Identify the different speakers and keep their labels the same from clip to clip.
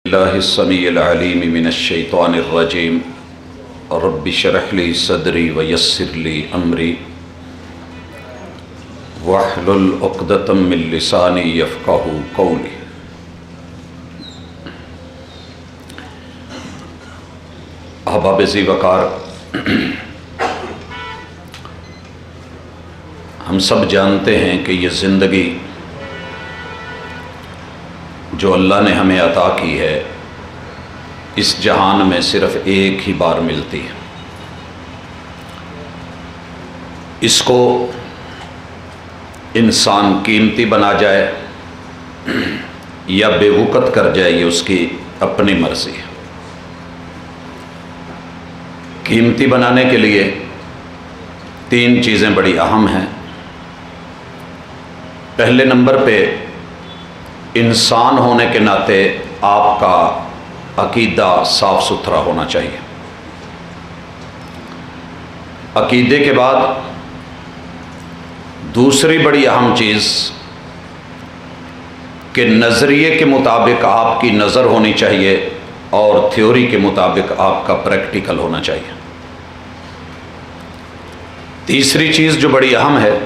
Speaker 1: اللہ السمیع العلیم من الشیطان الرجیم رب اشرح لی صدری ویسر لی امری واحلل عقدۃ من لسانی یفقہوا قولی۔ احباب ذی وقار، ہم سب جانتے ہیں کہ یہ زندگی جو اللہ نے ہمیں عطا کی ہے اس جہان میں صرف ایک ہی بار ملتی ہے۔ اس کو انسان قیمتی بنا جائے یا بے وقت کر جائے، یہ اس کی اپنی مرضی ہے۔ قیمتی بنانے کے لیے تین چیزیں بڑی اہم ہیں۔ پہلے نمبر پہ انسان ہونے کے ناطے آپ کا عقیدہ صاف ستھرا ہونا چاہیے۔ عقیدے کے بعد دوسری بڑی اہم چیز کہ نظریے کے مطابق آپ کی نظر ہونی چاہیے اور تھیوری کے مطابق آپ کا پریکٹیکل ہونا چاہیے۔ تیسری چیز جو بڑی اہم ہے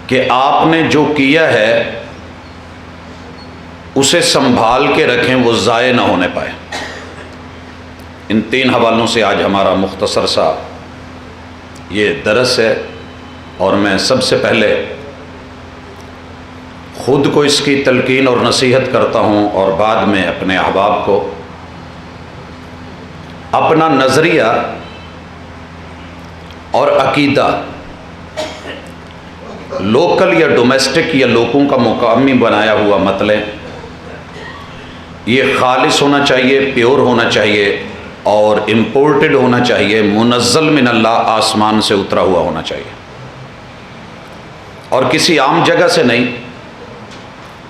Speaker 1: کہ آپ نے جو کیا ہے اسے سنبھال کے رکھیں، وہ ضائع نہ ہونے پائے۔ ان تین حوالوں سے آج ہمارا مختصر سا یہ درس ہے، اور میں سب سے پہلے خود کو اس کی تلقین اور نصیحت کرتا ہوں، اور بعد میں اپنے احباب کو۔ اپنا نظریہ اور عقیدہ لوکل یا ڈومیسٹک یا لوگوں کا مقامی بنایا ہوا مت لیں۔ یہ خالص ہونا چاہیے، پیور ہونا چاہیے، اور امپورٹڈ ہونا چاہیے، منزل من اللہ، آسمان سے اترا ہوا ہونا چاہیے، اور کسی عام جگہ سے نہیں۔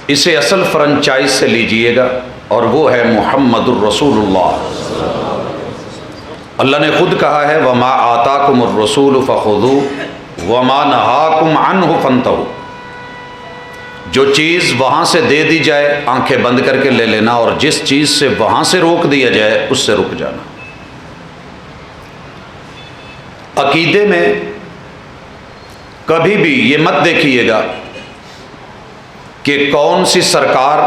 Speaker 1: اسے اصل فرنچائز سے لیجئے گا، اور وہ ہے محمد الرسول اللہ۔ اللہ نے خود کہا ہے وَمَا آتَاكُمُ الرَّسُولُ فَخُذُوهُ وَمَا نَهَاكُمْ عَنْهُ فَانْتَهُوا۔ جو چیز وہاں سے دے دی جائے آنکھیں بند کر کے لے لینا، اور جس چیز سے وہاں سے روک دیا جائے اس سے رک جانا۔ عقیدے میں کبھی بھی یہ مت دیکھیے گا کہ کون سی سرکار،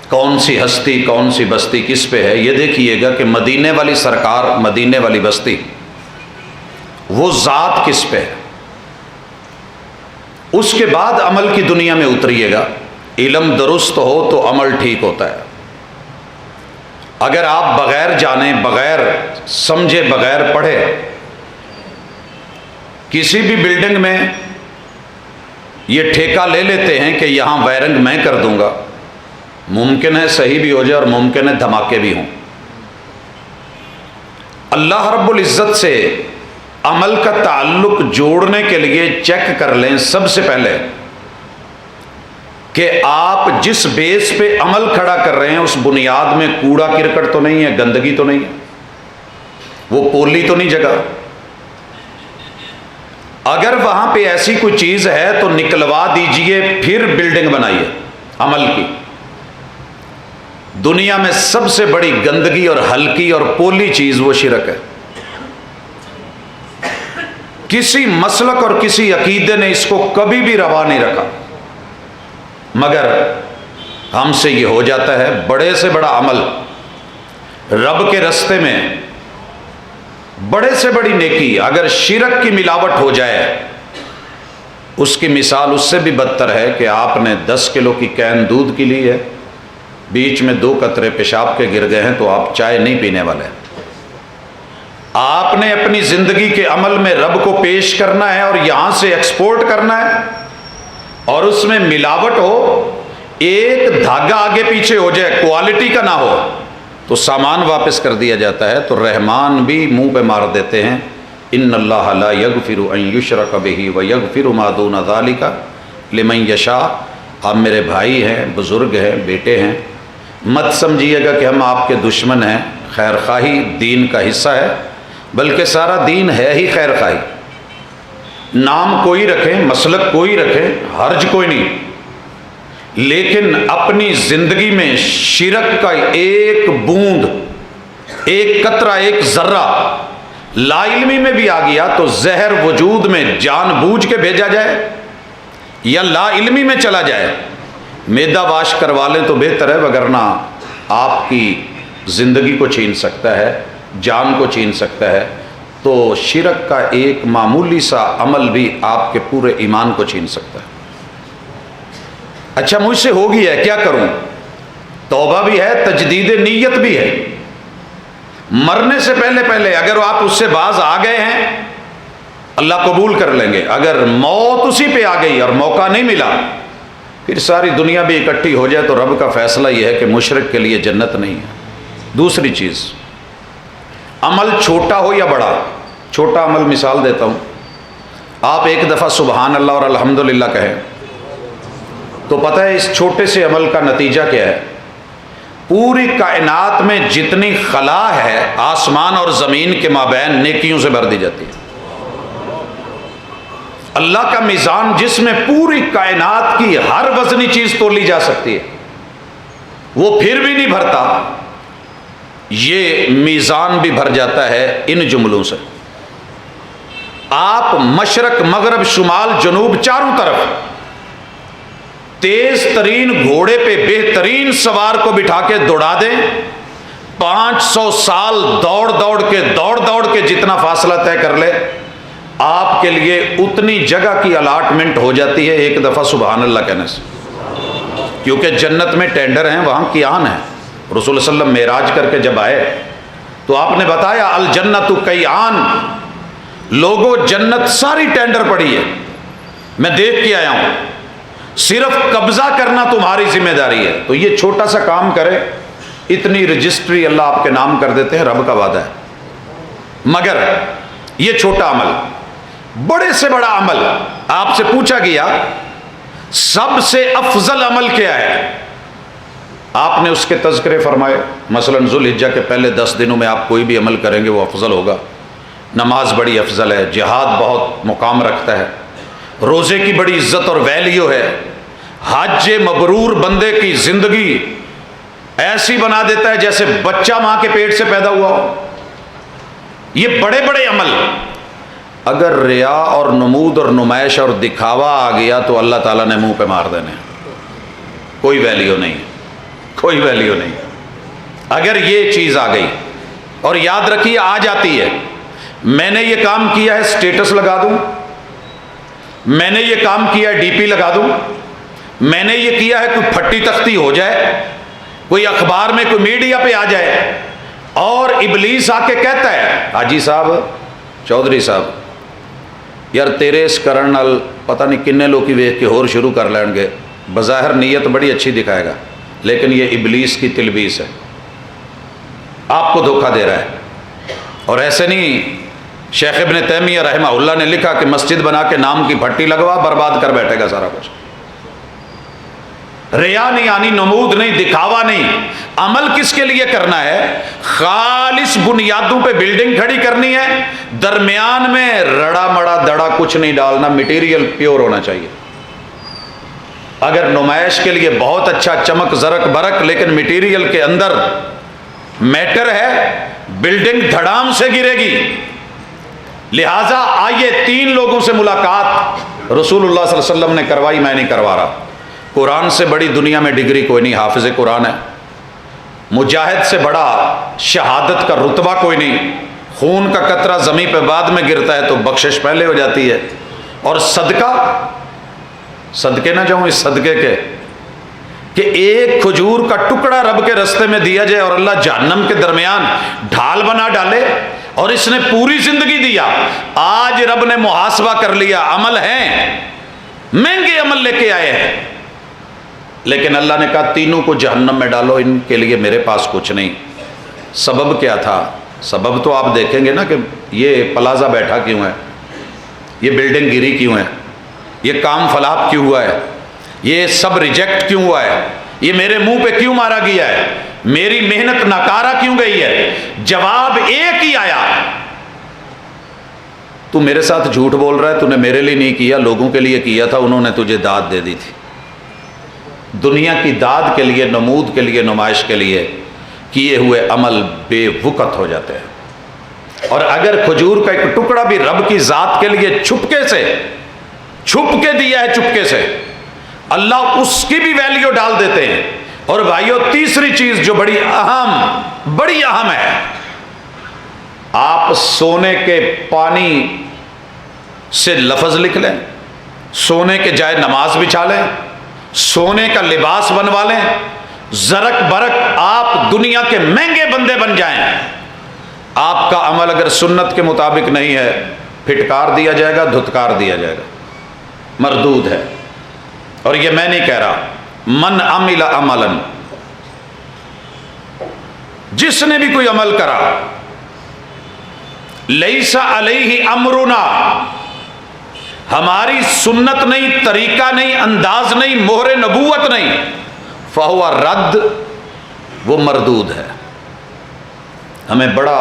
Speaker 1: کون سی ہستی، کون سی بستی کس پہ ہے۔ یہ دیکھیے گا کہ مدینے والی سرکار، مدینے والی بستی، وہ ذات کس پہ ہے۔ اس کے بعد عمل کی دنیا میں اتریے گا۔ علم درست ہو تو عمل ٹھیک ہوتا ہے۔ اگر آپ بغیر جانے، بغیر سمجھے، بغیر پڑھے کسی بھی بلڈنگ میں یہ ٹھیکہ لے لیتے ہیں کہ یہاں وائرنگ میں کر دوں گا، ممکن ہے صحیح بھی ہو جائے اور ممکن ہے دھماکے بھی ہوں۔ اللہ رب العزت سے عمل کا تعلق جوڑنے کے لیے چیک کر لیں سب سے پہلے کہ آپ جس بیس پہ عمل کھڑا کر رہے ہیں اس بنیاد میں کوڑا کرکٹ تو نہیں ہے، گندگی تو نہیں ہے، وہ پولی تو نہیں جگہ۔ اگر وہاں پہ ایسی کوئی چیز ہے تو نکلوا دیجئے، پھر بلڈنگ بنائیے عمل کی۔ دنیا میں سب سے بڑی گندگی اور ہلکی اور پولی چیز وہ شرک ہے۔ کسی مسلک اور کسی عقیدے نے اس کو کبھی بھی روا نہیں رکھا، مگر ہم سے یہ ہو جاتا ہے۔ بڑے سے بڑا عمل رب کے رستے میں، بڑے سے بڑی نیکی اگر شرک کی ملاوٹ ہو جائے، اس کی مثال اس سے بھی بدتر ہے کہ آپ نے 10 کلو کی کین دودھ کی لی ہے، بیچ میں 2 قطرے پیشاب کے گر گئے ہیں تو آپ چائے نہیں پینے والے۔ آپ نے اپنی زندگی کے عمل میں رب کو پیش کرنا ہے اور یہاں سے ایکسپورٹ کرنا ہے، اور اس میں ملاوٹ ہو، ایک دھاگا آگے پیچھے ہو جائے، کوالٹی کا نہ ہو، تو سامان واپس کر دیا جاتا ہے۔ تو رحمان بھی منہ پہ مار دیتے ہیں ان اللہ لا یغفر ان یشرک بہ ویغفر ما دون ذلک لمن یشاء۔ آپ میرے بھائی ہیں، بزرگ ہیں، بیٹے ہیں، مت سمجھیے گا کہ ہم آپ کے دشمن ہیں۔ خیر خواہی دین کا حصہ ہے، بلکہ سارا دین ہے ہی خیر خواہی۔ نام کوئی رکھیں، مسلک کوئی رکھیں، حرج کوئی نہیں، لیکن اپنی زندگی میں شرک کا ایک بوند، ایک قطرہ، ایک ذرہ لا علمی میں بھی آ گیا تو زہر وجود میں جان بوجھ کے بھیجا جائے یا لا علمی میں چلا جائے، معدہ واش کروا لیں تو بہتر ہے، وگرنہ آپ کی زندگی کو چھین سکتا ہے، جان کو چھین سکتا ہے۔ تو شرک کا ایک معمولی سا عمل بھی آپ کے پورے ایمان کو چھین سکتا ہے۔ اچھا مجھ سے ہو گیا ہے، کیا کروں؟ توبہ بھی ہے، تجدید نیت بھی ہے۔ مرنے سے پہلے اگر آپ اس سے باز آ گئے ہیں اللہ قبول کر لیں گے، اگر موت اسی پہ آ گئی اور موقع نہیں ملا، پھر ساری دنیا بھی اکٹھی ہو جائے تو رب کا فیصلہ یہ ہے کہ مشرک کے لیے جنت نہیں ہے۔ دوسری چیز، عمل چھوٹا ہو یا بڑا، چھوٹا عمل مثال دیتا ہوں، آپ ایک دفعہ سبحان اللہ اور الحمدللہ کہیں تو پتہ ہے اس چھوٹے سے عمل کا نتیجہ کیا ہے؟ پوری کائنات میں جتنی خلا ہے آسمان اور زمین کے مابین نیکیوں سے بھر دی جاتی ہے۔ اللہ کا میزان جس میں پوری کائنات کی ہر وزنی چیز تولی جا سکتی ہے وہ پھر بھی نہیں بھرتا، یہ میزان بھی بھر جاتا ہے ان جملوں سے۔ آپ مشرق مغرب شمال جنوب چاروں طرف تیز ترین گھوڑے پہ بہترین سوار کو بٹھا کے دوڑا دیں، 500 سال دوڑ کے جتنا فاصلہ طے کر لے، آپ کے لیے اتنی جگہ کی الاٹمنٹ ہو جاتی ہے ایک دفعہ سبحان اللہ کہنے سے، کیونکہ جنت میں ٹینڈر ہیں، وہاں کیان ہے۔ رسول صلی اللہ علیہ وسلم معراج کر کے جب آئے تو آپ نے بتایا الجنت کیان، لوگوں جنت ساری ٹینڈر پڑی ہے، میں دیکھ کے آیا ہوں، صرف قبضہ کرنا تمہاری ذمہ داری ہے۔ تو یہ چھوٹا سا کام کرے، اتنی رجسٹری اللہ آپ کے نام کر دیتے ہیں، رب کا وعدہ ہے۔ مگر یہ چھوٹا عمل، بڑے سے بڑا عمل، آپ سے پوچھا گیا سب سے افضل عمل کیا ہے، آپ نے اس کے تذکرے فرمائے۔ مثلا ذوالحجہ کے پہلے 10 دنوں میں آپ کوئی بھی عمل کریں گے وہ افضل ہوگا، نماز بڑی افضل ہے، جہاد بہت مقام رکھتا ہے، روزے کی بڑی عزت اور ویلیو ہے، حج مبرور بندے کی زندگی ایسی بنا دیتا ہے جیسے بچہ ماں کے پیٹ سے پیدا ہوا ہو۔ یہ بڑے بڑے عمل، اگر ریا اور نمود اور نمائش اور دکھاوا آ گیا تو اللہ تعالیٰ نے منہ پہ مار دینے، کوئی ویلیو نہیں، کوئی ویلیو نہیں۔ اگر یہ چیز آ گئی، اور یاد رکھیے آ جاتی ہے، میں نے یہ کام کیا ہے سٹیٹس لگا دوں، میں نے یہ کام کیا ہے ڈی پی لگا دوں، میں نے یہ کیا ہے کوئی پھٹی تختی ہو جائے، کوئی اخبار میں کوئی میڈیا پہ آ جائے، اور ابلیس آ کے کہتا ہے حاجی صاحب چودھری صاحب یار تیرے اس کرن نال پتہ نہیں کنے لوگ ویکھ کے ہور شروع کر لین گے، بظاہر نیت بڑی اچھی دکھائے گا لیکن یہ ابلیس کی تلبیس ہے، آپ کو دھوکہ دے رہا ہے۔ اور ایسے نہیں، شیخ ابن تیمیہ رحمہ اللہ نے لکھا کہ مسجد بنا کے نام کی پھٹی لگوا، برباد کر بیٹھے گا سارا کچھ۔ ریا نہیں آنی، نمود نہیں، دکھاوا نہیں۔ عمل کس کے لیے کرنا ہے؟ خالص بنیادوں پہ بلڈنگ کھڑی کرنی ہے، درمیان میں رڑا مڑا دڑا کچھ نہیں ڈالنا، مٹیریل پیور ہونا چاہیے۔ اگر نمائش کے لیے بہت اچھا چمک زرک برک لیکن مٹیریل کے اندر میٹر ہے، بلڈنگ دھڑام سے گرے گی۔ لہٰذا آئیے 3 لوگوں سے ملاقات رسول اللہ صلی اللہ علیہ وسلم نے کروائی، میں نہیں کروا رہا۔ قرآن سے بڑی دنیا میں ڈگری کوئی نہیں، حافظ قرآن ہے۔ مجاہد سے بڑا شہادت کا رتبہ کوئی نہیں، خون کا قطرہ زمین پہ بعد میں گرتا ہے تو بخشش پہلے ہو جاتی ہے۔ اور صدقے نہ جاؤں اس صدقے کے کہ ایک کھجور کا ٹکڑا رب کے رستے میں دیا جائے اور اللہ جہنم کے درمیان ڈھال بنا ڈالے، اور اس نے پوری زندگی دیا، آج رب نے محاسبہ کر لیا، عمل ہیں، مہنگے عمل لے کے آئے ہیں، لیکن اللہ نے کہا تینوں کو جہنم میں ڈالو، ان کے لیے میرے پاس کچھ نہیں۔ سبب کیا تھا؟ سبب تو آپ دیکھیں گے نا کہ یہ پلازا بیٹھا کیوں ہے، یہ بلڈنگ گری کیوں ہے، یہ کام فلاپ کیوں ہوا ہے، یہ سب ریجیکٹ کیوں ہوا ہے، یہ میرے منہ پہ کیوں مارا گیا ہے، میری محنت ناکارہ کیوں گئی ہے؟ جواب ایک ہی آیا، تو میرے ساتھ جھوٹ بول رہا ہے، تو نے میرے لیے نہیں کیا، لوگوں کے لیے کیا تھا، انہوں نے تجھے داد دے دی تھی۔ دنیا کی داد کے لیے، نمود کے لیے، نمائش کے لیے کیے ہوئے عمل بے وقت ہو جاتے ہیں۔ اور اگر کھجور کا ایک ٹکڑا بھی رب کی ذات کے لیے چھپکے سے چھپ کے دیا ہے، چپکے سے، اللہ اس کی بھی ویلیو ڈال دیتے ہیں۔ اور بھائیو، تیسری چیز جو بڑی اہم ہے، آپ سونے کے پانی سے لفظ لکھ لیں، سونے کے جائے نماز بچھا لیں، سونے کا لباس بنوا لیں، زرق برق آپ دنیا کے مہنگے بندے بن جائیں، آپ کا عمل اگر سنت کے مطابق نہیں ہے، پھٹکار دیا جائے گا، دھتکار دیا جائے گا، مردود ہے۔ اور یہ میں نہیں کہہ رہا، من عمل عملا، جس نے بھی کوئی عمل کرا، لیس علیہ امرنا، ہماری سنت نہیں، طریقہ نہیں، انداز نہیں، مہر نبوت نہیں، فہو رد، وہ مردود ہے۔ ہمیں بڑا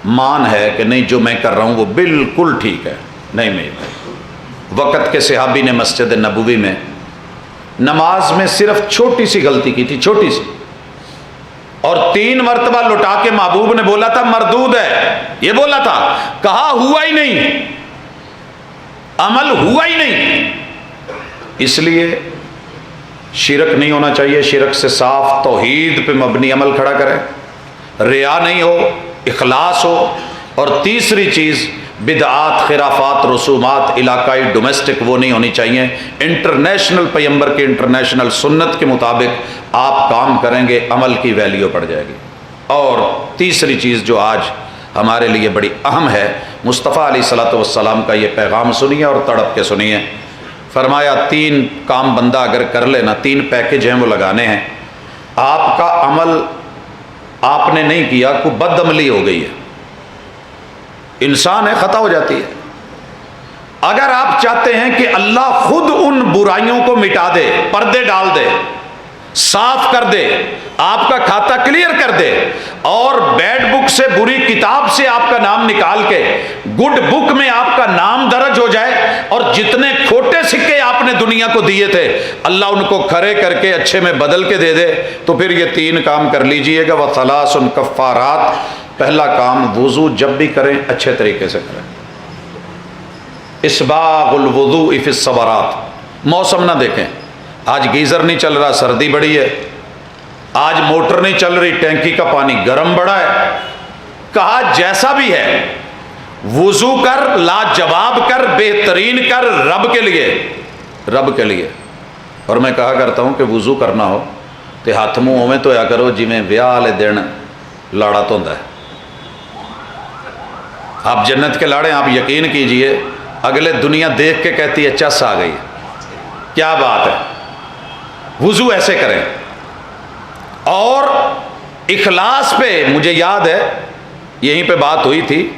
Speaker 1: مان ہے کہ نہیں، جو میں کر رہا ہوں وہ بالکل ٹھیک ہے۔ نہیں، میں وقت کے صحابی نے مسجد نبوی میں نماز میں صرف چھوٹی سی غلطی کی تھی، چھوٹی سی، اور 3 مرتبہ لٹا کے محبوب نے بولا تھا مردود ہے، یہ بولا تھا، کہا ہوا ہی نہیں، عمل ہوا ہی نہیں۔ اس لیے شرک نہیں ہونا چاہیے، شرک سے صاف توحید پہ مبنی عمل کھڑا کرے، ریا نہیں ہو، اخلاص ہو۔ اور تیسری چیز، بدعات، خرافات، رسومات علاقائی ڈومیسٹک وہ نہیں ہونی چاہیے، انٹرنیشنل پیغمبر کے انٹرنیشنل سنت کے مطابق آپ کام کریں گے، عمل کی ویلیو پڑ جائے گی۔ اور تیسری چیز جو آج ہمارے لیے بڑی اہم ہے، مصطفیٰ علیہ الصلوۃ والسلام کا یہ پیغام سنیے اور تڑپ کے سنیے۔ فرمایا 3 کام بندہ اگر کر لینا، 3 پیکج ہیں وہ لگانے ہیں، آپ کا عمل آپ نے نہیں کیا، کوئی بد عملی ہو گئی ہے، انسان ہے، خطا ہو جاتی ہے۔ اگر آپ چاہتے ہیں کہ اللہ خود ان برائیوں کو مٹا دے، پردے ڈال دے، صاف کر دے، آپ کا کھاتا کلیئر کر دے، اور بیڈ بک سے، بری کتاب سے آپ کا نام نکال کے گڈ بک میں آپ کا نام درج ہو جائے، اور جتنے کھوٹے سکے آپ نے دنیا کو دیے تھے اللہ ان کو کھڑے کر کے اچھے میں بدل کے دے دے، تو پھر یہ 3 کام کر لیجئے گا۔ وَثَلَاثٌ کفارات، پہلا کام، وضو جب بھی کریں اچھے طریقے سے کریں، اسباغ الوضوء فی الصبرات، موسم نہ دیکھیں، آج گیزر نہیں چل رہا، سردی بڑی ہے، آج موٹر نہیں چل رہی، ٹینکی کا پانی گرم بڑا ہے، کہا جیسا بھی ہے وضو کر، لاجواب کر، بہترین کر، رب کے لیے، رب کے لیے۔ اور میں کہا کرتا ہوں کہ وضو کرنا ہو تو ہاتھ منہ میں تو یا کرو جی میں ویاہ والے دن لاڑا تو ہے، آپ جنت کے لاڑے، آپ یقین کیجئے اگلے دنیا دیکھ کے کہتی ہے چس آ گئی، کیا بات ہے۔ وضو ایسے کریں، اور اخلاص پہ، مجھے یاد ہے یہیں پہ بات ہوئی تھی،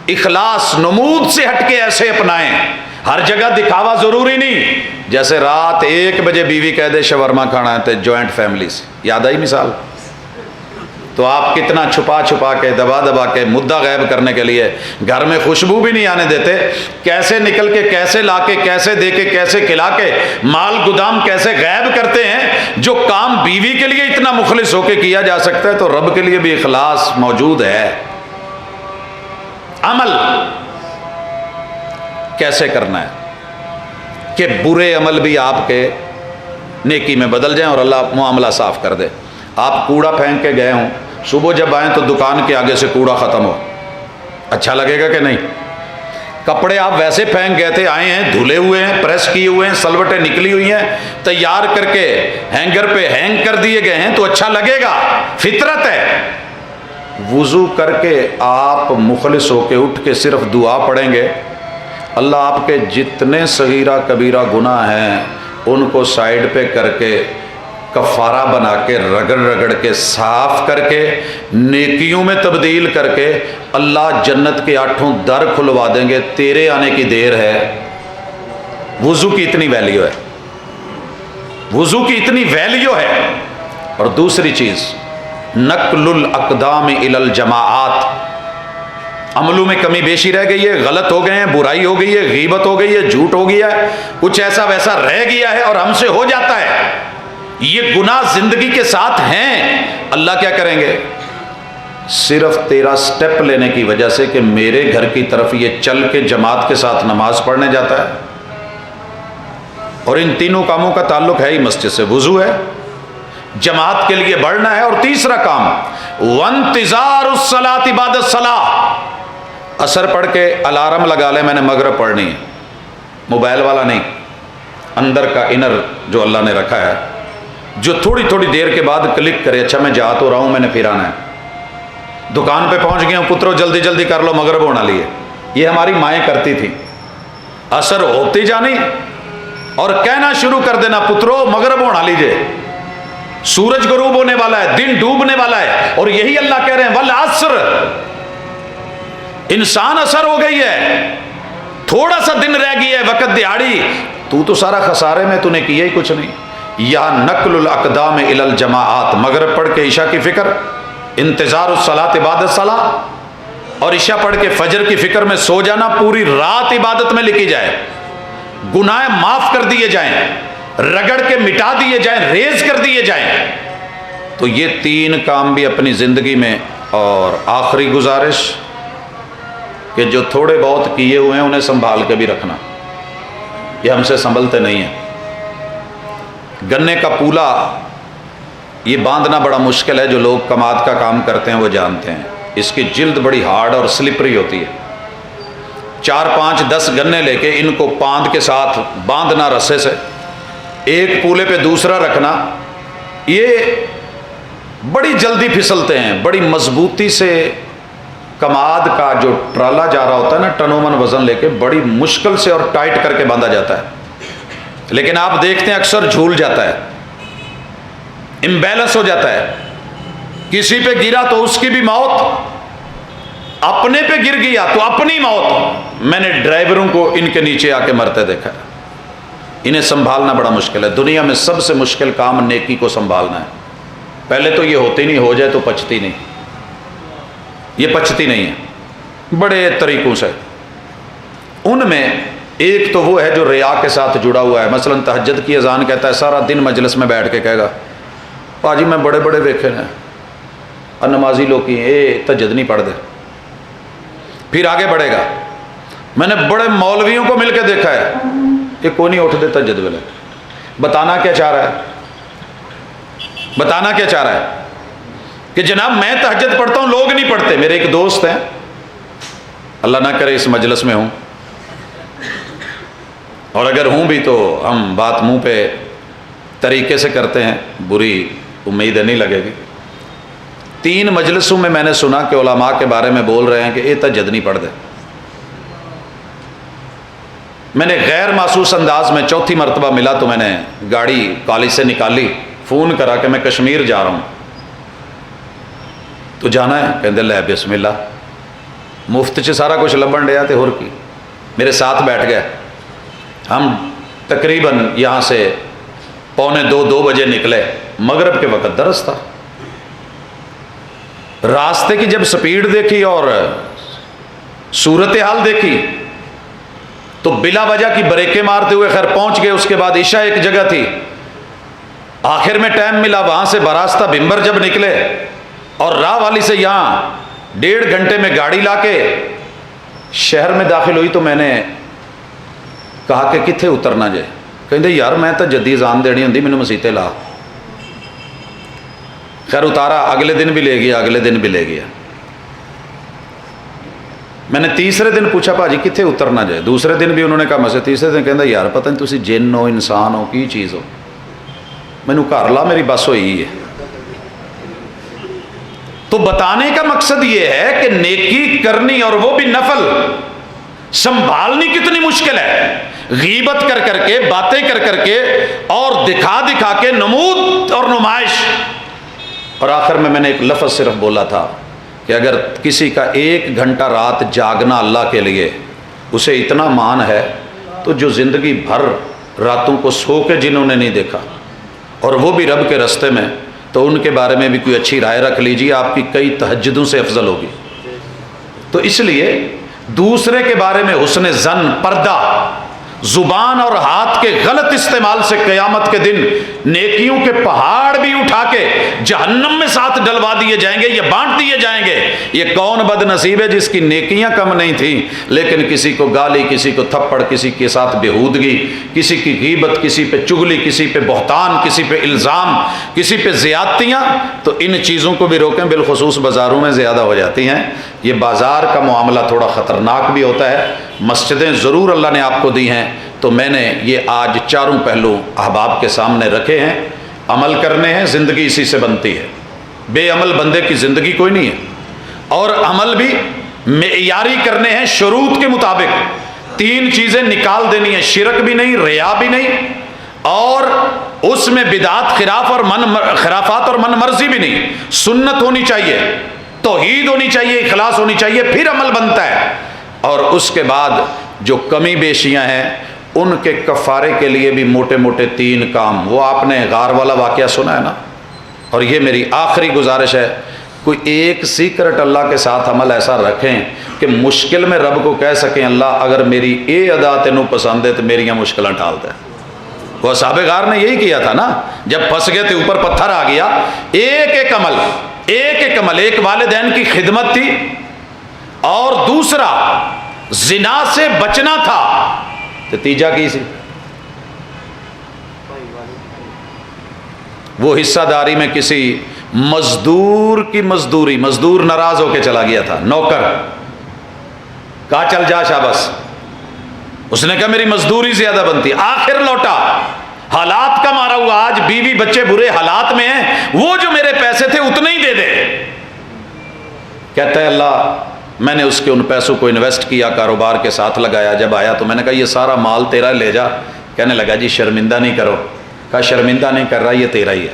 Speaker 1: اخلاص نمود سے ہٹ کے ایسے اپنائیں، ہر جگہ دکھاوا ضروری نہیں۔ جیسے رات 1 بجے بیوی کہہ دے شورما کھانا ہے، جوائنٹ فیملی سے، یاد آئی مثال؟ تو آپ کتنا چھپا چھپا کے، دبا دبا کے، مدعا غائب کرنے کے لیے گھر میں خوشبو بھی نہیں آنے دیتے، کیسے نکل کے، کیسے لا کے، کیسے دے کے، کیسے کھلا کے، مال گودام کیسے غائب کرتے ہیں۔ جو کام بیوی کے لیے اتنا مخلص ہو کے کیا جا سکتا ہے، تو رب کے لیے بھی اخلاص موجود ہے۔ عمل کیسے کرنا ہے کہ برے عمل بھی آپ کے نیکی میں بدل جائیں اور اللہ معاملہ صاف کر دے۔ آپ کوڑا پھینک کے گئے ہوں، صبح جب آئیں تو دکان کے آگے سے کوڑا ختم ہو، اچھا لگے گا کہ نہیں؟ کپڑے آپ ویسے پھینک گئے تھے، آئے ہیں دھلے ہوئے ہیں، پریس کیے ہوئے ہیں، سلوٹیں نکلی ہوئی ہیں، تیار کر کے ہینگر پہ ہینگ کر دیے گئے ہیں، تو اچھا لگے گا، فطرت ہے۔ وضو کر کے آپ مخلص ہو کے اٹھ کے صرف دعا پڑھیں گے، اللہ آپ کے جتنے صغیرہ کبیرہ گناہ ہیں ان کو سائیڈ پہ کر کے، کفارہ بنا کے، رگڑ رگڑ کے، صاف کر کے، نیکیوں میں تبدیل کر کے، اللہ جنت کے 8 در کھلوا دیں گے، تیرے آنے کی دیر ہے۔ وضو کی اتنی ویلیو ہے، وضو کی اتنی ویلیو ہے۔ اور دوسری چیز، نقل الاقدام الی الجماعات، عملوں میں کمی بیشی رہ گئی ہے، غلط ہو گئے ہیں، برائی ہو گئی ہے، غیبت ہو گئی ہے، جھوٹ ہو گیا ہے، کچھ ایسا ویسا رہ گیا ہے اور ہم سے ہو جاتا ہے، یہ گناہ زندگی کے ساتھ ہیں، اللہ کیا کریں گے؟ صرف تیرا سٹیپ لینے کی وجہ سے کہ میرے گھر کی طرف یہ چل کے جماعت کے ساتھ نماز پڑھنے جاتا ہے، اور ان تینوں کاموں کا تعلق ہے ہی مسجد سے، وضو ہے، جماعت کے لیے بڑھنا ہے، اور تیسرا کام وانتظار الصلاۃ بعد الصلاۃ، اثر پڑھ کے الارم لگا لے میں نے مغرب پڑھنی ہے، موبائل والا نہیں، اندر کا انر جو اللہ نے رکھا ہے، جو تھوڑی تھوڑی دیر کے بعد کلک کرے، اچھا میں جا تو رہا ہوں، میں نے پھر آنا ہے، دکان پہ پہنچ گیا ہوں، پترو جلدی جلدی کر لو مغرب ہونا لیے، یہ ہماری مائیں کرتی تھیں، اثر ہوتی جانی اور کہنا شروع کر دینا پترو مغرب ہونا لیجئے، سورج غروب ہونے والا ہے، دن ڈوبنے والا ہے، اور یہی اللہ کہہ رہے ہیں والعصر، انسان اثر ہو گئی ہے، تھوڑا سا دن رہ گئی ہے، وقت دیہاڑی، تو سارا خسارے میں تو نے کیا ہی کچھ نہیں، یا نقل الاقدام الی الجماعات، مغرب پڑھ کے عشاء کی فکر، انتظار الصلاۃ بعد الصلاۃ، اور عشاء پڑھ کے فجر کی فکر میں سو جانا، پوری رات عبادت میں لکھی جائے، گناہ معاف کر دیے جائیں، رگڑ کے مٹا دیے جائیں، ریز کر دیے جائیں، تو یہ تین کام بھی اپنی زندگی میں، اور آخری گزارش کہ جو تھوڑے بہت کیے ہوئے ہیں انہیں سنبھال کے بھی رکھنا، یہ ہم سے سنبھلتے نہیں ہیں۔ گنے کا پولا یہ باندھنا بڑا مشکل ہے، جو لوگ کماد کا کام کرتے ہیں وہ جانتے ہیں، اس کی جلد بڑی ہارڈ اور سلپری ہوتی ہے، 4 5 10 گنے لے کے ان کو پاند کے ساتھ باندھنا رسے سے، ایک پولے پہ دوسرا رکھنا، یہ بڑی جلدی پھسلتے ہیں، بڑی مضبوطی سے کماد کا جو ٹرالا جا رہا ہوتا ہے نا ٹنومن وزن لے کے، بڑی مشکل سے اور ٹائٹ کر کے باندھا جاتا ہے، لیکن آپ دیکھتے ہیں اکثر جھول جاتا ہے، امبیلنس ہو جاتا ہے، کسی پہ گرا تو اس کی بھی موت، اپنے پہ گر گیا تو اپنی موت، میں نے ڈرائیوروں کو ان کے نیچے آ کے مرتے دیکھا ہے، انہیں سنبھالنا بڑا مشکل ہے، دنیا میں سب سے مشکل کام نیکی کو سنبھالنا ہے، پہلے تو یہ ہوتی نہیں، ہو جائے تو پچتی نہیں، یہ پچتی نہیں ہے بڑے طریقوں سے، ان میں ایک تو وہ ہے جو ریا کے ساتھ جڑا ہوا ہے، مثلا تہجد کی اذان کہتا ہے، سارا دن مجلس میں بیٹھ کے کہے گا پاجی میں بڑے بڑے ویکھے ہیں اور نمازی لوگ کی تہجد نہیں پڑھ دے، پھر آگے بڑھے گا میں نے بڑے مولویوں کو مل کے دیکھا ہے کہ کوئی نہیں اٹھ دے تہجد ویلے، بتانا کیا چاہ رہا ہے، بتانا کیا چاہ رہا ہے کہ جناب میں تہجد پڑھتا ہوں لوگ نہیں پڑھتے، میرے ایک دوست ہیں، اللہ نہ کرے اس مجلس میں ہوں، اور اگر ہوں بھی تو ہم بات منہ پہ طریقے سے کرتے ہیں، بری امید نہیں لگے گی، 3 مجلسوں میں نے سنا کہ علماء کے بارے میں بول رہے ہیں کہ یہ تہجد نہیں پڑھ دے، میں نے غیر محسوس انداز میں 4تھی مرتبہ ملا تو میں نے گاڑی کالج سے نکالی، فون کرا کہ میں کشمیر جا رہا ہوں، تو جانا ہے، کہندے لے بسم اللہ، مفت چ سارا کچھ لبن ڈیا تے ہور کی، میرے ساتھ بیٹھ گئے، ہم تقریباً یہاں سے 1:45 بجے نکلے، مغرب کے وقت درس تھا، راستے کی جب سپیڈ دیکھی اور صورتحال دیکھی تو بلا وجہ کی بریکیں مارتے ہوئے خیر پہنچ گئے، اس کے بعد عشاء ایک جگہ تھی، آخر میں ٹائم ملا، وہاں سے براستہ بھمبر جب نکلے اور راہ والی سے یہاں 1.5 گھنٹے میں گاڑی لا کے شہر میں داخل ہوئی، تو میں نے کہا کہ کتنے اترنا جائے، کہندے یار میں تو جدی اذان دینی ہوندی مینوں مسیتے لا، خیر اتارا، اگلے دن بھی لے گیا، اگلے دن بھی لے گیا، میں نے تیسرے دن پوچھا بھاجی کتنے اترنا جائے، دوسرے دن بھی انہوں نے کہا مسجد، تیسرے دن کہندا یار پتہ نہیں تسی جن ہو انسان ہو کی چیز ہو، مینوں گھر لا میری بس ہوئی ہے۔ تو بتانے کا مقصد یہ ہے کہ نیکی کرنی اور وہ بھی نفل سنبھالنی کتنی مشکل ہے، غیبت کر کر کے، باتیں کر کر کے اور دکھا دکھا کے، نمود اور نمائش، اور آخر میں نے ایک لفظ صرف بولا تھا کہ اگر کسی کا 1 گھنٹہ رات جاگنا اللہ کے لیے اسے اتنا مان ہے تو جو زندگی بھر راتوں کو سو کے جنہوں نے نہیں دیکھا اور وہ بھی رب کے رستے میں، تو ان کے بارے میں بھی کوئی اچھی رائے رکھ لیجیے، آپ کی کئی تہجدوں سے افضل ہوگی۔ تو اس لیے دوسرے کے بارے میں حسن ظن، پردہ، زبان اور ہاتھ کے غلط استعمال سے قیامت کے دن نیکیوں کے پہاڑ بھی اٹھا کے جہنم میں ساتھ ڈلوا دیے جائیں گے، یہ بانٹ دیے جائیں گے۔ یہ کون بد نصیب ہے جس کی نیکیاں کم نہیں تھیں لیکن کسی کو گالی، کسی کو تھپڑ، کسی کے ساتھ بےہودگی، کسی کی غیبت، کسی پہ چغلی، کسی پہ بہتان، کسی پہ الزام، کسی پہ زیادتیاں۔ تو ان چیزوں کو بھی روکیں، بالخصوص بازاروں میں زیادہ ہو جاتی ہیں۔ یہ بازار کا معاملہ تھوڑا خطرناک بھی ہوتا ہے۔ مسجدیں ضرور اللہ نے آپ کو دی ہیں، تو میں نے یہ آج چاروں پہلو احباب کے سامنے رکھے ہیں، عمل کرنے ہیں، زندگی اسی سے بنتی ہے۔ بے عمل بندے کی زندگی کوئی نہیں ہے، اور عمل بھی معیاری کرنے ہیں شروط کے مطابق۔ 3 چیزیں نکال دینی ہیں، شرک بھی نہیں، ریا بھی نہیں، اور اس میں بدعت خرافات اور من مرضی بھی نہیں۔ سنت ہونی چاہیے، توحید ہونی چاہیے، اخلاص ہونی چاہیے، پھر عمل بنتا ہے۔ اور اس کے بعد جو کمی بیشیاں ہیں ان کے کفارے کے لیے بھی موٹے موٹے 3 کام۔ وہ آپ نے غار والا واقعہ سنا ہے نا، اور یہ میری آخری گزارش ہے، کوئی ایک سیکرٹ اللہ کے ساتھ عمل ایسا رکھیں کہ مشکل میں رب کو کہہ سکیں اللہ اگر میری اے ادا تینوں پسند ہے تو میریاں مشکلیں ٹال دے۔ وہ اصحاب غار نے یہی کیا تھا نا، جب پھنس گئے تھے اوپر پتھر آ گیا، ایک عمل، ایک والدین کی خدمت تھی، اور دوسرا زنا سے بچنا تھا، نتیجہ کی سی وہ حصہ داری میں کسی مزدور کی مزدور ناراض ہو کے چلا گیا تھا، نوکر کہا چل جا شاباش، اس نے کہا میری مزدوری زیادہ بنتی، آخر لوٹا، حالات کا مارا ہوا، آج بیوی بچے برے حالات میں ہیں، وہ جو میرے پیسے تھے اتنے ہی دے دے۔ کہتا ہے اللہ میں نے اس کے ان پیسوں کو انویسٹ کیا، کاروبار کے ساتھ لگایا، جب آیا تو میں نے کہا یہ سارا مال تیرا لے جا۔ کہنے لگا جی شرمندہ نہیں کرو۔ کہا شرمندہ نہیں کر رہا، یہ تیرا ہی ہے۔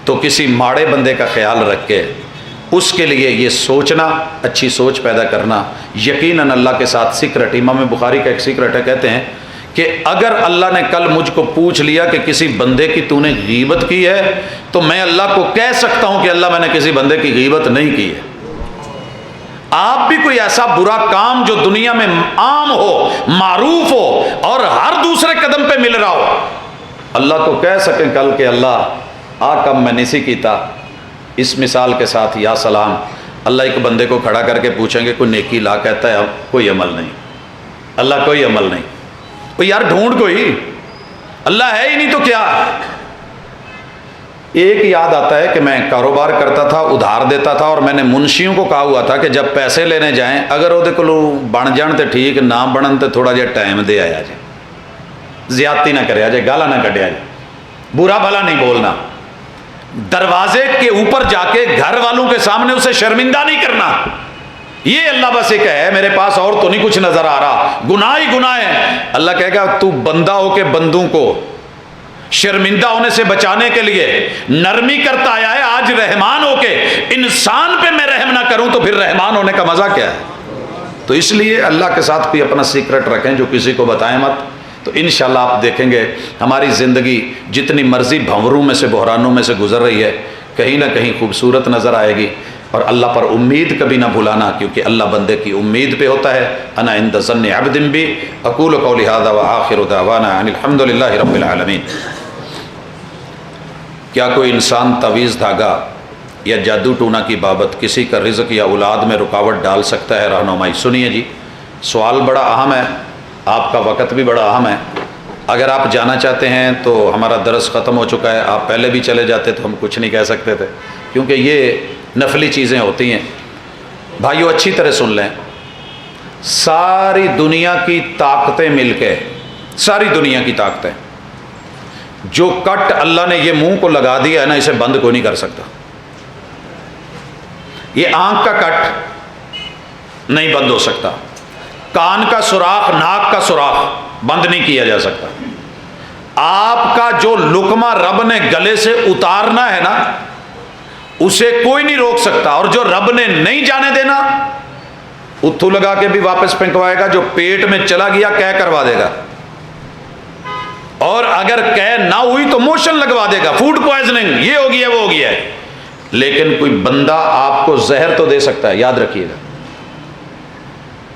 Speaker 1: تو کسی ماڑے بندے کا خیال رکھ کے اس کے لیے یہ سوچنا، اچھی سوچ پیدا کرنا، یقیناً اللہ کے ساتھ سیکرٹ، امام بخاری کا ایک سیکرٹ ہے، کہتے ہیں کہ اگر اللہ نے کل مجھ کو پوچھ لیا کہ کسی بندے کی تو نے غیبت کی ہے تو میں اللہ کو کہہ سکتا ہوں کہ اللہ میں نے کسی بندے کی غیبت نہیں کی ہے۔ آپ بھی کوئی ایسا برا کام جو دنیا میں عام ہو، معروف ہو اور ہر دوسرے قدم پہ مل رہا ہو، اللہ کو کہہ سکیں کل کہ اللہ آ کم میں نہیں کیتا، اس مثال کے ساتھ یا سلام۔ اللہ ایک بندے کو کھڑا کر کے پوچھیں گے کوئی نیکی لا، کہتا ہے کوئی عمل نہیں، اللہ کوئی عمل نہیں۔ وہ یار ڈھونڈ کوئی، اللہ ہے ہی نہیں تو کیا۔ ایک یاد آتا ہے کہ میں کاروبار کرتا تھا، ادھار دیتا تھا، اور میں نے منشیوں کو کہا ہوا تھا کہ جب پیسے لینے جائیں اگر وہ کو بن جان تے ٹھیک، نہ بنن تے تھوڑا جہا ٹائم دے آیا جائے، زیادتی نہ کرے جائے، گالا نہ کڈیا جائے، برا بھلا نہیں بولنا، دروازے کے اوپر جا کے گھر والوں کے سامنے اسے شرمندہ نہیں کرنا۔ یہ اللہ بس ایک ہے، میرے پاس اور تو نہیں کچھ نظر آ رہا، گناہ ہی گناہ ہے۔ اللہ کہے گا تو بندہ ہو کے بندوں کو شرمندہ ہونے سے بچانے کے لیے نرمی کرتا آیا ہے، آج رحمان ہو کے انسان پہ میں رحم نہ کروں تو پھر رحمان ہونے کا مزہ کیا ہے؟ تو اس لیے اللہ کے ساتھ کوئی اپنا سیکرٹ رکھیں جو کسی کو بتائیں مت، تو انشاءاللہ آپ دیکھیں گے ہماری زندگی جتنی مرضی بھنوروں میں سے، بحرانوں میں سے گزر رہی ہے، کہیں نہ کہیں خوبصورت نظر آئے گی۔ اور اللہ پر امید کبھی نہ بھلانا، کیونکہ اللہ بندے کی امید پہ ہوتا ہے۔ انا عند ظن عبد بی، اقول قولی ھذا وآخر دعوانا ان الحمد للہ رب العالمین۔ کیا کوئی انسان تعویذ دھاگا یا جادو ٹونا کی بابت کسی کا رزق یا اولاد میں رکاوٹ ڈال سکتا ہے؟ رہنمائی۔ سنیے جی، سوال بڑا اہم ہے، آپ کا وقت بھی بڑا اہم ہے۔ اگر آپ جانا چاہتے ہیں تو ہمارا درس ختم ہو چکا ہے، آپ پہلے بھی چلے جاتے تو ہم کچھ نہیں کہہ سکتے تھے، کیونکہ یہ نفلی چیزیں ہوتی ہیں۔ بھائیو اچھی طرح سن لیں، ساری دنیا کی طاقتیں مل کے، ساری دنیا کی طاقتیں، جو کٹ اللہ نے یہ منہ کو لگا دیا ہے نا، اسے بند کوئی نہیں کر سکتا۔ یہ آنکھ کا کٹ نہیں بند ہو سکتا، کان کا سوراخ، ناک کا سوراخ بند نہیں کیا جا سکتا۔ آپ کا جو لقمہ رب نے گلے سے اتارنا ہے نا، اسے کوئی نہیں روک سکتا، اور جو رب نے نہیں جانے دینا اتھو لگا کے بھی واپس پھینکوائے گا، جو پیٹ میں چلا گیا کہہ کروا دے گا، اور اگر کہہ نہ ہوئی تو موشن لگوا دے گا، فوڈ پوائزننگ، یہ ہو گیا وہ ہو گیا ہے۔ لیکن کوئی بندہ آپ کو زہر تو دے سکتا ہے، یاد رکھیے گا۔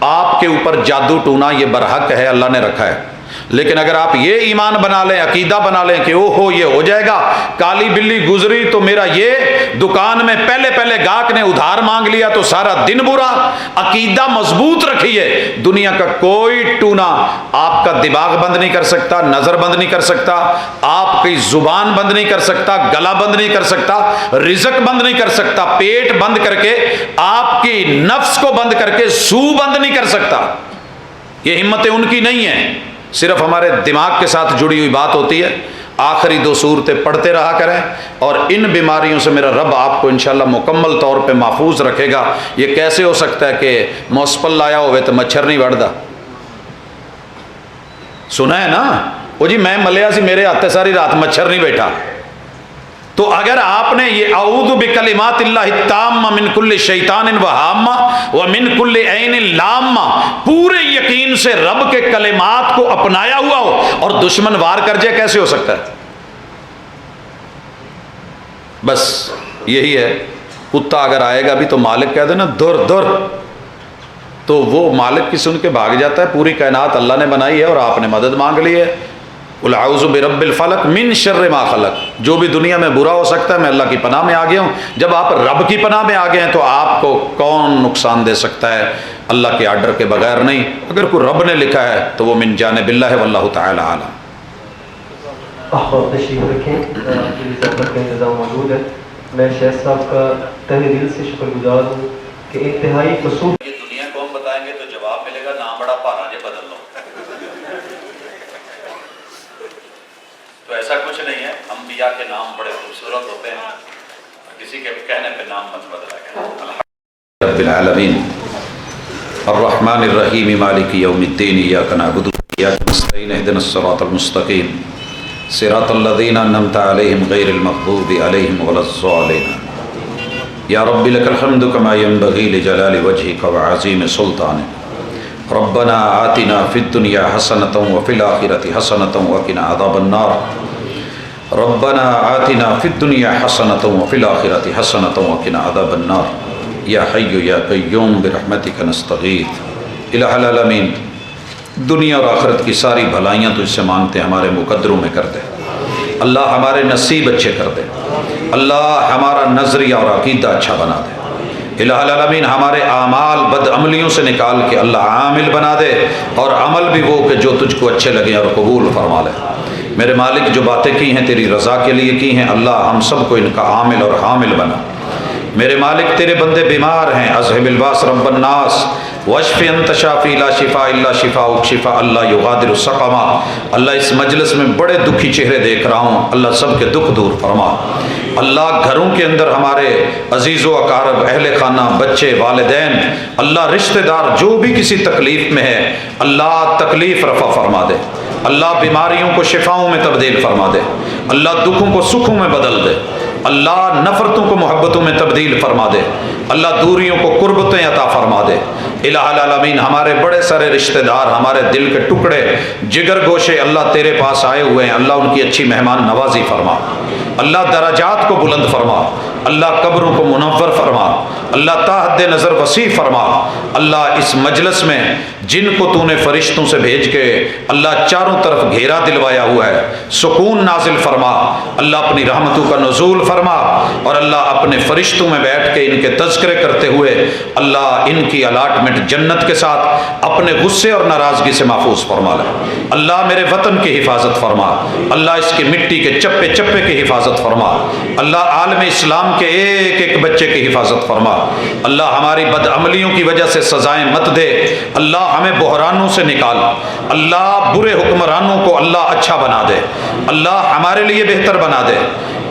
Speaker 1: آپ کے اوپر جادو ٹونا یہ برحق ہے، اللہ نے رکھا ہے۔ لیکن اگر آپ یہ ایمان بنا لیں، عقیدہ بنا لیں کہ او ہو یہ ہو جائے گا، کالی بلی گزری تو میرا یہ دکان میں پہلے گاہک نے ادھار مانگ لیا تو سارا دن برا، عقیدہ مضبوط رکھیے، دنیا کا کوئی ٹونا آپ کا دماغ بند نہیں کر سکتا، نظر بند نہیں کر سکتا، آپ کی زبان بند نہیں کر سکتا، گلا بند نہیں کر سکتا، رزق بند نہیں کر سکتا، پیٹ بند کر کے، آپ کی نفس کو بند کر کے سو بند نہیں کر سکتا۔ یہ ہمتیں ان کی نہیں ہیں، صرف ہمارے دماغ کے ساتھ جڑی ہوئی بات ہوتی ہے۔ آخری 2 سورتیں پڑھتے رہا کریں، اور ان بیماریوں سے میرا رب آپ کو انشاءاللہ مکمل طور پہ محفوظ رکھے گا۔ یہ کیسے ہو سکتا ہے کہ موسپل لایا ہوئے تو مچھر نہیں بڑھتا؟ سنا ہے نا، وہ جی میں ملیا سی میرے ہاتھ ساری رات مچھر نہیں بیٹھا۔ تو اگر آپ نے یہ اعوذ بکلمات اللہ التامہ من کل شیطان وہامہ ومن کل عین لامہ پورے یقین سے رب کے کلمات کو اپنایا ہوا ہو اور دشمن وار کر جائے، کیسے ہو سکتا ہے؟ بس یہی ہے، کتا اگر آئے گا بھی تو مالک کہہ دے نا دور دور، تو وہ مالک کی سن کے بھاگ جاتا ہے۔ پوری کائنات اللہ نے بنائی ہے اور آپ نے مدد مانگ لی ہے۔ قل اعوذ برب الفلق من شر ما خلق، جو بھی دنیا میں برا ہو سکتا ہے میں اللہ کی پناہ میں آ گیا ہوں۔ جب آپ رب کی پناہ میں آ گئے ہیں تو آپ کو کون نقصان دے سکتا ہے؟ اللہ کے آرڈر کے بغیر نہیں۔ اگر کوئی رب نے لکھا ہے تو وہ من جانب اللہ ہے، واللہ تعالی اعلم۔
Speaker 2: احباب تشریف رکھیں، آپ کی خدمت کا انتظام موجود ہے۔ میں شیخ صاحب کا تہ دل سے شکر گزار ہوں کہ انتہائی خصوص
Speaker 1: یہ دنیا کو ہم بتائیں گے تو جواب ملے گا نام بڑا پارا جے بدل لو۔ تو ایسا کچھ نہیں ہے، انبیاء کے نام بڑے خوبصورت ہوتے ہیں، کسی کے کہنے پہ نام مت بدلا گیا۔ رب العالمین الرحمن الرحیم مالک یوم الدین ایاک نعبد وایاک نستعین اهدنا الصراط المستقیم صراط الذین انعمت علیہم غیر المغضوب علیہم ولا الضالین۔ یا رب لک الحمد کما ینبغی لجلال وجہک وعظیم سلطانک۔ ربنا آتنا فی الدنیا حسنۃ وفی الآخرۃ حسنۃ وقنا عذاب النار۔ ربنا آتنا فی الدنیا حسنۃ وفی الآخرۃ حسنۃ وقنا عذاب النار۔ یا حی یا قیوم برحمتک نستغیث۔ الہ العالمین، دنیا اور آخرت کی ساری بھلائیاں تجھ سے مانگتے ہیں، ہمارے مقدروں میں کر دے اللہ، ہمارے نصیب اچھے کر دے اللہ، ہمارا نظریہ اور عقیدہ اچھا بنا دے الہ العالمین، ہمارے اعمال بد عملیوں سے نکال کے اللہ عامل بنا دے، اور عمل بھی وہ کہ جو تجھ کو اچھے لگیں اور قبول فرما لے۔ میرے مالک جو باتیں کی ہیں تیری رضا کے لیے کی ہیں، اللہ ہم سب کو ان کا عامل اور حامل بنا۔ میرے مالک تیرے بندے بیمار ہیں، اذہب الباس رب الناس واشف انت شافی لا شفاء الا شفاءک شفاء اللہ یغادر سقما۔ اللہ اس مجلس میں بڑے دکھی چہرے دیکھ رہا ہوں، اللہ سب کے دکھ دور فرما۔ اللہ گھروں کے اندر ہمارے عزیز و اقارب، اہل خانہ، بچے، والدین، اللہ رشتہ دار جو بھی کسی تکلیف میں ہے، اللہ تکلیف رفع فرما دے، اللہ بیماریوں کو شفاؤں میں تبدیل فرما دے، اللہ دکھوں کو سکھوں میں بدل دے، اللہ نفرتوں کو محبتوں میں تبدیل فرما دے، اللہ دوریوں کو قربتیں عطا فرما دے۔ الہ العالمین، ہمارے بڑے سارے رشتہ دار، ہمارے دل کے ٹکڑے، جگر گوشے اللہ تیرے پاس آئے ہوئے ہیں، اللہ ان کی اچھی مہمان نوازی فرما، اللہ درجات کو بلند فرما، اللہ قبروں کو منور فرما، اللہ تا حد نظر وسیع فرما۔ اللہ اس مجلس میں جن کو تو نے فرشتوں سے بھیج کے اللہ چاروں طرف گھیرا دلوایا ہوا ہے، سکون نازل فرما، اللہ اپنی رحمتوں کا نزول فرما، اور اللہ اپنے فرشتوں میں بیٹھ کے ان کے تذکرے کرتے ہوئے اللہ ان کی الاٹمنٹ جنت کے ساتھ اپنے غصے اور ناراضگی سے محفوظ فرما لے۔ اللہ میرے وطن کی حفاظت فرما، اللہ اس کی مٹی کے چپے چپے کی حفاظت فرما، اللہ عالم اسلام کے ایک ایک بچے کی حفاظت فرما، اللہ ہماری بد عملیوں کی وجہ سے سزائیں مت دے، اللہ ہمیں بحرانوں سے نکال، اللہ برے حکمرانوں کو اللہ اچھا بنا دے، اللہ ہمارے لیے بہتر بنا دے۔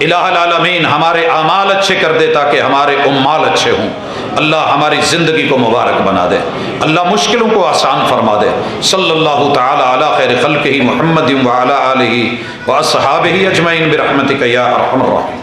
Speaker 1: الہ العالمین، ہمارے اعمال اچھے کر دے تاکہ ہمارے امال اچھے ہوں، اللہ ہماری زندگی کو مبارک بنا دے، اللہ مشکلوں کو آسان فرما دے۔ صلی اللہ تعالی علی خیر خلقہ محمد وعلی آلہ واصحابہ اجمعین برحمتک یا ارحم الراحمین۔